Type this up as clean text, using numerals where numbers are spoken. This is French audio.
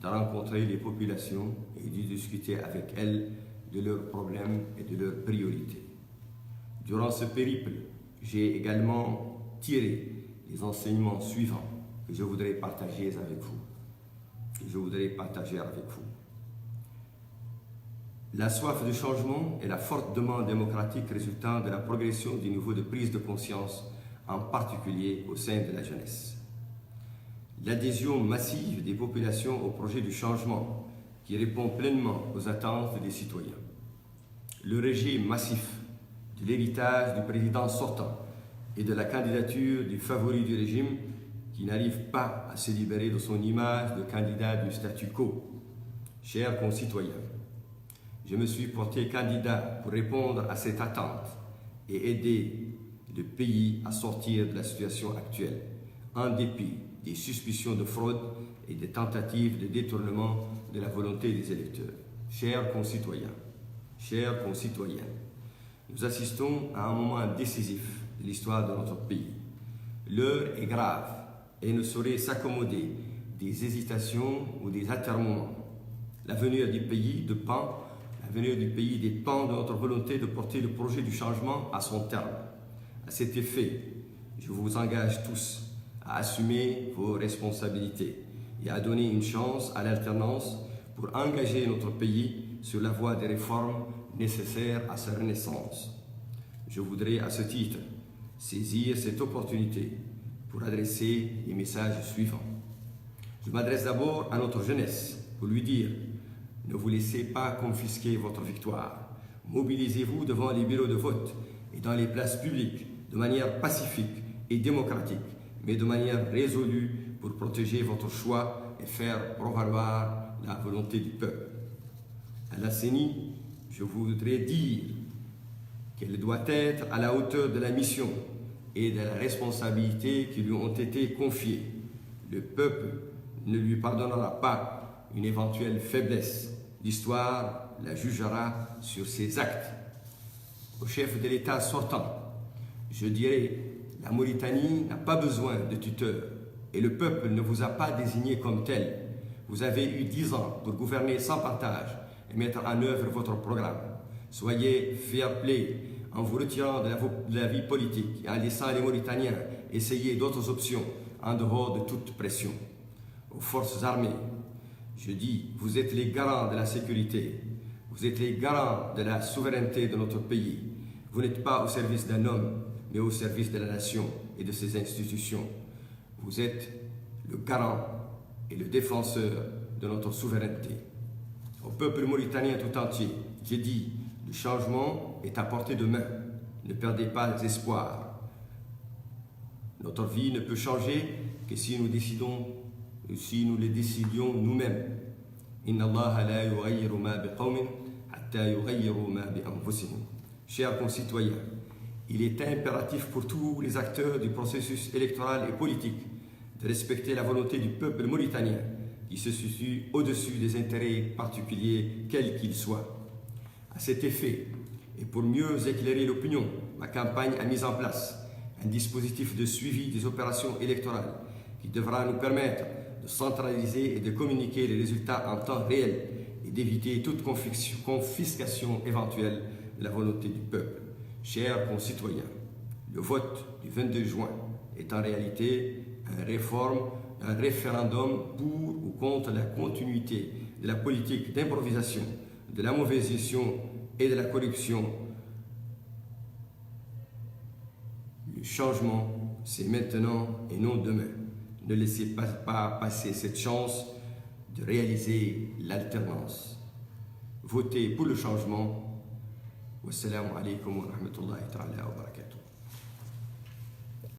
de rencontrer les populations et de discuter avec elles de leurs problèmes et de leurs priorités. Durant ce périple, j'ai également tiré les enseignements suivants que je voudrais partager avec vous. La soif de changement et la forte demande démocratique résultant de la progression du niveau de prise de conscience, en particulier au sein de la jeunesse. L'adhésion massive des populations au projet du changement qui répond pleinement aux attentes des citoyens. Le rejet massif de l'héritage du président sortant et de la candidature du favori du régime qui n'arrive pas à se libérer de son image de candidat du statu quo. Chers concitoyens, je me suis porté candidat pour répondre à cette attente et aider le pays à sortir de la situation actuelle, en dépit des suspicions de fraude et des tentatives de détournement de la volonté des électeurs. Chers concitoyens, nous assistons à un moment décisif de l'histoire de notre pays. L'heure est grave et ne saurait s'accommoder des hésitations ou des atermoiements. L'avenir du pays dépend de notre volonté de porter le projet du changement à son terme. À cet effet, je vous engage tous à assumer vos responsabilités et à donner une chance à l'alternance pour engager notre pays sur la voie des réformes nécessaires à sa renaissance. Je voudrais à ce titre saisir cette opportunité pour adresser les messages suivants. Je m'adresse d'abord à notre jeunesse pour lui dire: ne vous laissez pas confisquer votre victoire. Mobilisez-vous devant les bureaux de vote et dans les places publiques de manière pacifique et démocratique, mais de manière résolue pour protéger votre choix et faire prévaloir la volonté du peuple. À la CENI, je voudrais dire qu'elle doit être à la hauteur de la mission et de la responsabilité qui lui ont été confiées. Le peuple ne lui pardonnera pas une éventuelle faiblesse. L'histoire la jugera sur ses actes. Au chef de l'État sortant, je dirais: la Mauritanie n'a pas besoin de tuteur et le peuple ne vous a pas désigné comme tel. Vous avez eu 10 ans pour gouverner sans partage et mettre en œuvre votre programme. Soyez fair-play en vous retirant de la vie politique et en laissant les Mauritaniens essayer d'autres options en dehors de toute pression. Aux forces armées, je dis: vous êtes les garants de la sécurité, vous êtes les garants de la souveraineté de notre pays. Vous n'êtes pas au service d'un homme, mais au service de la nation et de ses institutions. Vous êtes le garant et le défenseur de notre souveraineté. Au peuple mauritanien tout entier, j'ai dit: le changement est à portée de main. Ne perdez pas espoir. Notre vie ne peut changer que si nous le décidions nous-mêmes. Inna Allah la yughayyiru ma biqawmin hatta yughayyiru ma bi anfusihim. Chers concitoyens, il est impératif pour tous les acteurs du processus électoral et politique de respecter la volonté du peuple mauritanien qui se situe au-dessus des intérêts particuliers, quels qu'ils soient. À cet effet, et pour mieux éclairer l'opinion, ma campagne a mis en place un dispositif de suivi des opérations électorales qui devra nous permettre de centraliser et de communiquer les résultats en temps réel et d'éviter toute confiscation éventuelle de la volonté du peuple. Chers concitoyens, le vote du 22 juin est en réalité un référendum pour ou contre la continuité de la politique d'improvisation, de la mauvaise gestion et de la corruption. Le changement, c'est maintenant et non demain. Ne laissez pas passer cette chance de réaliser l'alternance. Votez pour le changement. Wassalamu alaikum wa rahmatullahi ta'ala wa barakatuh.